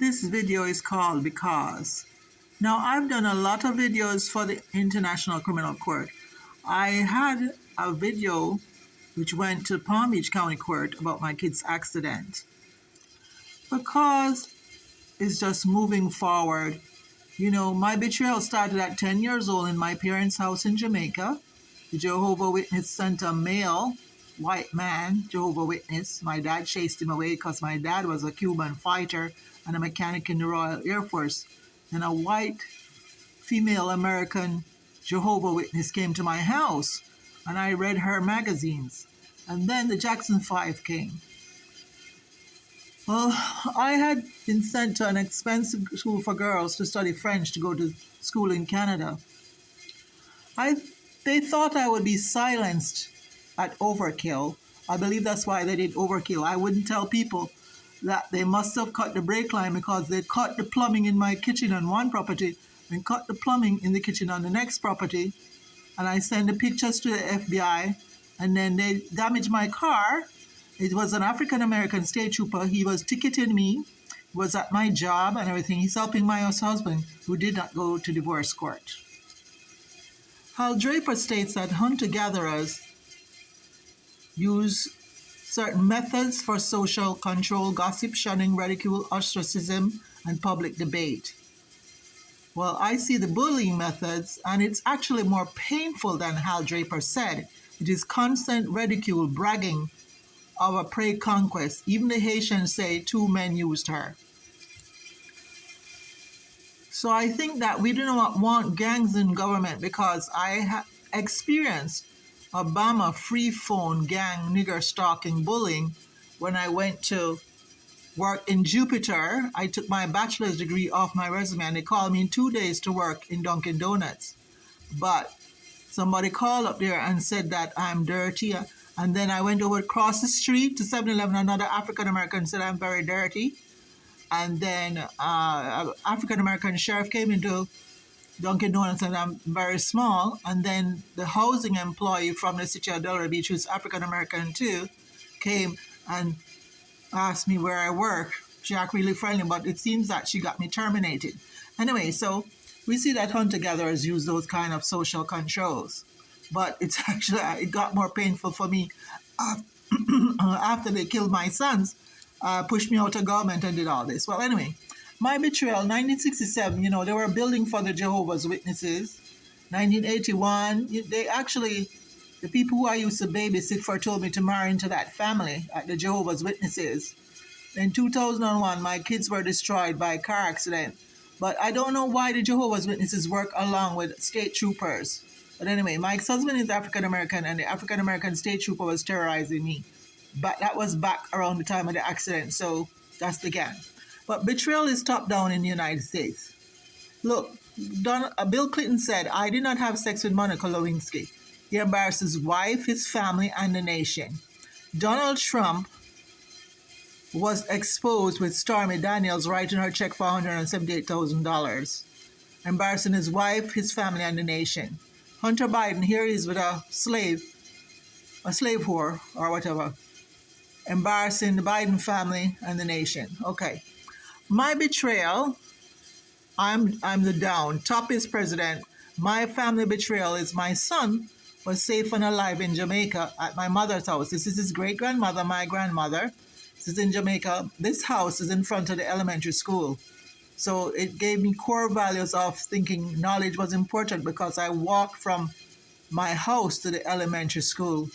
This video is called Because. Now, I've done a lot of videos for the International Criminal Court. I had a video which went to Palm Beach County Court about my kid's accident. Because it's just moving forward. You know, my betrayal started at 10 years old in my parents' house in Jamaica. The Jehovah's Witness sent a male white man, Jehovah's Witness. My dad chased him away because my dad was a Cuban fighter and a mechanic in the Royal Air Force. And a white female American Jehovah's Witness came to my house and I read her magazines. And then the Jackson 5 came. Well, I had been sent to an expensive school for girls to study French to go to school in Canada. They thought I would be silenced at overkill. I believe that's why they did overkill. I wouldn't tell people that they must have cut the brake line because they cut the plumbing in my kitchen on one property and cut the plumbing in the kitchen on the next property. And I sent the pictures to the FBI and then they damaged my car. It was an African-American state trooper. He was ticketing me, was at my job and everything. He's helping my husband, who did not go to divorce court. Hal Draper states that hunter-gatherers use certain methods for social control, gossip, shunning, ridicule, ostracism, and public debate. Well, I see the bullying methods, and it's actually more painful than Hal Draper said. It is constant ridicule, bragging of a prey conquest. Even the Haitians say 2 men used her. So I think that we do not want gangs in government because I have experienced Obama free phone gang nigger stalking bullying when I went to work in Jupiter. I took my bachelor's degree off my resume and they called me in 2 days to work in Dunkin' Donuts. But somebody called up there and said that I'm dirty. And then I went over across the street to 7-Eleven. Another African-American said I'm very dirty. And then an African-American sheriff came into Dunkin' Donuts and I'm very small. And then the housing employee from the city of Delray Beach, who's African-American too, came and asked me where I work. She acted really friendly, but it seems that she got me terminated. Anyway, so we see that hunter-gatherers use those kind of social controls. But it's actually, it got more painful for me after they killed my sons, pushed me out of government and did all this. Well, anyway, my betrayal, 1967, they were building for the Jehovah's Witnesses. 1981, the people who I used to babysit for told me to marry into that family at the Jehovah's Witnesses. In 2001, my kids were destroyed by a car accident. But I don't know why the Jehovah's Witnesses work along with state troopers. But anyway, my ex-husband is African-American and the African-American state trooper was terrorizing me. But that was back around the time of the accident, so that's the gang. But betrayal is top down in the United States. Look, Bill Clinton said, I did not have sex with Monica Lewinsky. He embarrassed his wife, his family, and the nation. Donald Trump was exposed with Stormy Daniels writing her check for $178,000, embarrassing his wife, his family, and the nation. Hunter Biden, here he is with a slave whore or whatever, embarrassing the Biden family and the nation. Okay. My betrayal, I'm the down. Top is president. My family betrayal is my son was safe and alive in Jamaica at my mother's house. This is his great-grandmother, my grandmother. This is in Jamaica. This house is in front of the elementary school. So it gave me core values of thinking knowledge was important because I walked from my house to the elementary school.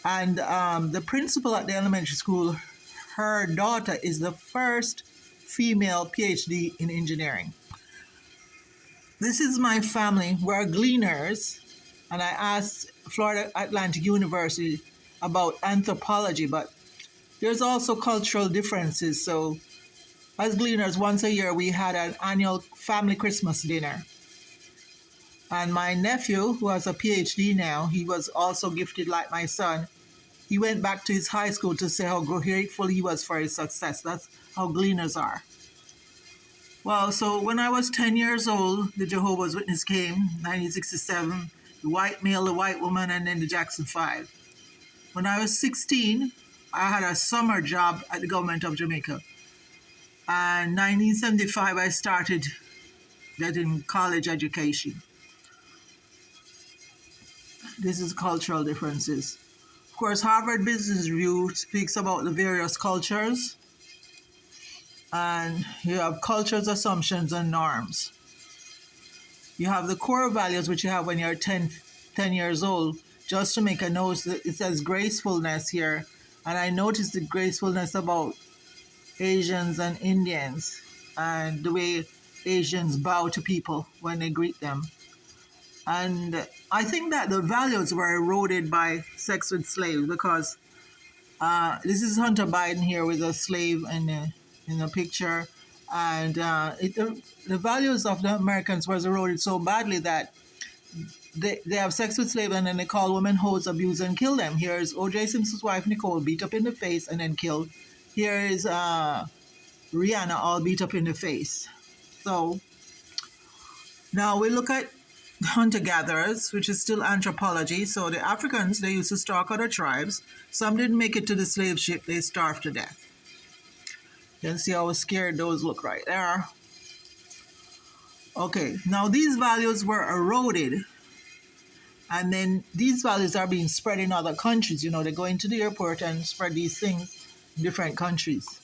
And the principal at the elementary school, her daughter is the first female PhD in engineering. This is my family. We're gleaners. And I asked Florida Atlantic University about anthropology, but there's also cultural differences. So as gleaners, once a year, we had an annual family Christmas dinner. And my nephew, who has a PhD now, he was also gifted like my son. He went back to his high school to say how grateful he was for his success. That's how gleaners are. Well, so when I was 10 years old, the Jehovah's Witness came, 1967, the white male, the white woman, and then the Jackson 5. When I was 16, I had a summer job at the government of Jamaica. And 1975, I started getting college education. This is cultural differences. Of course, Harvard Business Review speaks about the various cultures, and you have cultures, assumptions, and norms. You have the core values which you have when you're 10 years old. Just to make a note, it says gracefulness here, and I noticed the gracefulness about Asians and Indians, and the way Asians bow to people when they greet them. And I think that the values were eroded by sex with slaves because this is Hunter Biden here with a slave in the picture. And the values of the Americans was eroded so badly that they have sex with slaves and then they call women hoes, abuse, and kill them. Here's O.J. Simpson's wife, Nicole, beat up in the face and then killed. Here is Rihanna, all beat up in the face. So now we look at hunter-gatherers, which is still anthropology. So the Africans, they used to stalk other tribes. Some didn't make it to the slave ship. They starved to death. You can see how scared those look right there. Okay, now these values were eroded. And then these values are being spread in other countries. You know, they go into the airport and spread these things in different countries.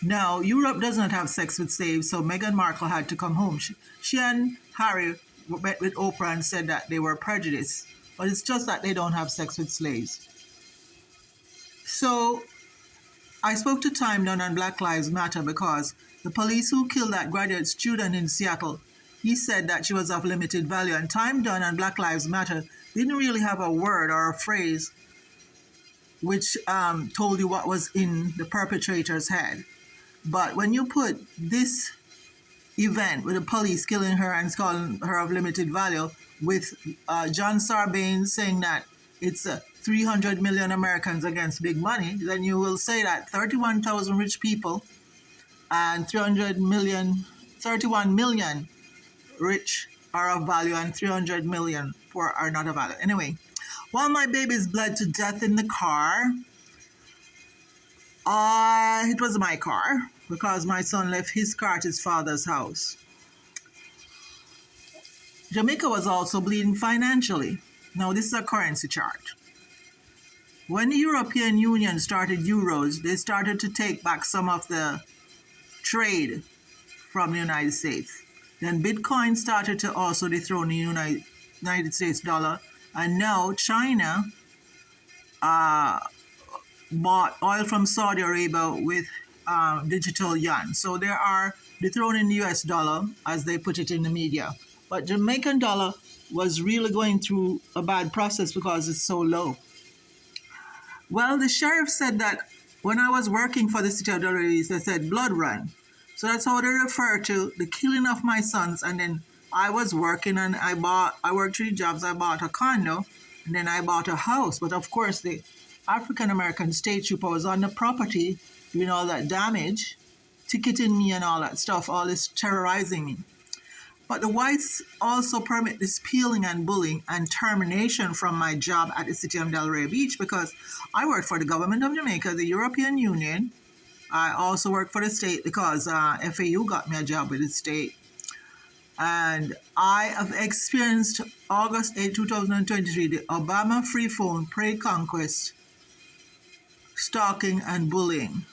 Now, Europe does not have sex with slaves, so Meghan Markle had to come home. She and Harry met with Oprah and said that they were prejudiced, but it's just that they don't have sex with slaves. So I spoke to Time Dunn on Black Lives Matter because the police who killed that graduate student in Seattle, he said that she was of limited value. And Time Dunn on Black Lives Matter didn't really have a word or a phrase which told you what was in the perpetrator's head. But when you put this event with the police killing her and calling her of limited value with John Sarbanes saying that it's 300 million Americans against big money, then you will say that 31,000 rich people and 31 million rich are of value and 300 million poor are not of value. Anyway, while my babies bled to death in the car, it was my car because my son left his car at his father's house. Jamaica was also bleeding financially. Now, this is a currency chart. When the European Union started euros, they started to take back some of the trade from the United States. Then Bitcoin started to also dethrone the United States dollar. And now China bought oil from Saudi Arabia with digital yuan. So they are dethroning the US dollar, as they put it in the media. But Jamaican dollar was really going through a bad process because it's so low. Well, the sheriff said that when I was working for the city of Delray Beach, they said blood run. So that's how they refer to the killing of my sons. And then I was working and I worked 3 jobs. I bought a condo and then I bought a house. But of course, the African-American state trooper was on the property doing all that damage, ticketing me and all that stuff, all this terrorizing me. But the whites also permit this peeling and bullying and termination from my job at the city of Delray Beach because I worked for the government of Jamaica, the European Union. I also worked for the state because FAU got me a job with the state. And I have experienced August 8, 2023, the Obama free phone pre-conquest stalking and bullying.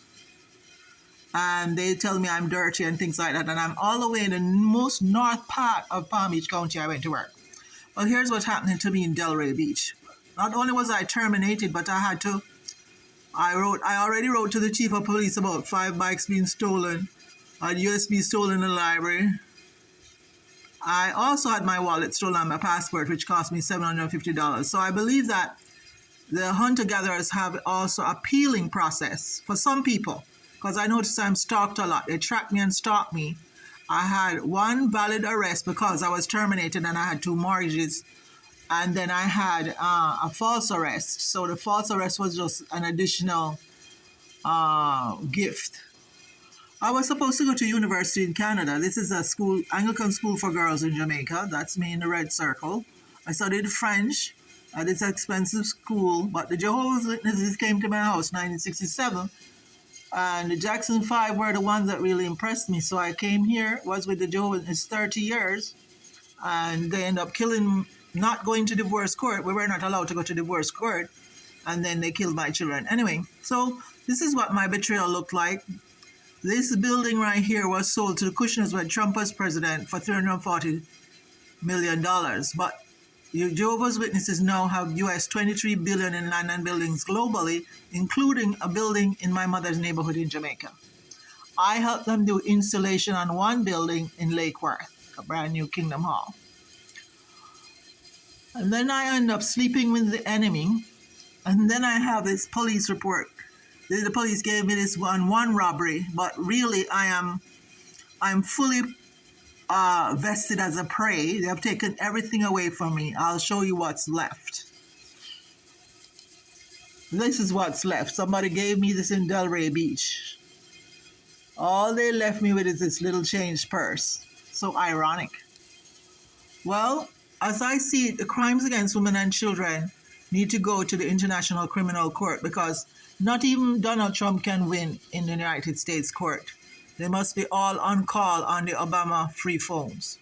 And they tell me I'm dirty and things like that. And I'm all the way in the most north part of Palm Beach County I went to work. Well, here's what's happening to me in Delray Beach. Not only was I terminated, but I already wrote to the chief of police about 5 bikes being stolen, a USB stolen in the library. I also had my wallet stolen and my passport, which cost me $750. So I believe that the hunter-gatherers have also a peeling process for some people. Because I noticed I'm stalked a lot. They tracked me and stalked me. I had 1 valid arrest because I was terminated and I had 2 mortgages. And then I had a false arrest. So the false arrest was just an additional gift. I was supposed to go to university in Canada. This is a school, Anglican school for girls in Jamaica. That's me in the red circle. I studied French at this expensive school. But the Jehovah's Witnesses came to my house in 1967. And the Jackson Five were the ones that really impressed me. So I came here, was with the Jehovah's Witnesses 30 years, and they end up killing, not going to divorce court. We were not allowed to go to divorce court, and then they killed my children. Anyway, so this is what my betrayal looked like. This building right here was sold to the Kushners when Trump was president for $340 million. But Jehovah's Witnesses now have US $23 billion in land and buildings globally, including a building in my mother's neighborhood in Jamaica. I helped them do installation on one building in Lake Worth, a brand new Kingdom Hall. And then I end up sleeping with the enemy. And then I have this police report. The police gave me this one robbery, but really I'm fully vested as a prey. They have taken everything away from me. I'll show you what's left. This is what's left. Somebody gave me this in Delray Beach. All they left me with is this little change purse. So ironic. Well, as I see it, the crimes against women and children need to go to the International Criminal Court, because not even Donald Trump can win in the United States court. They must be all on call on the Obama free phones.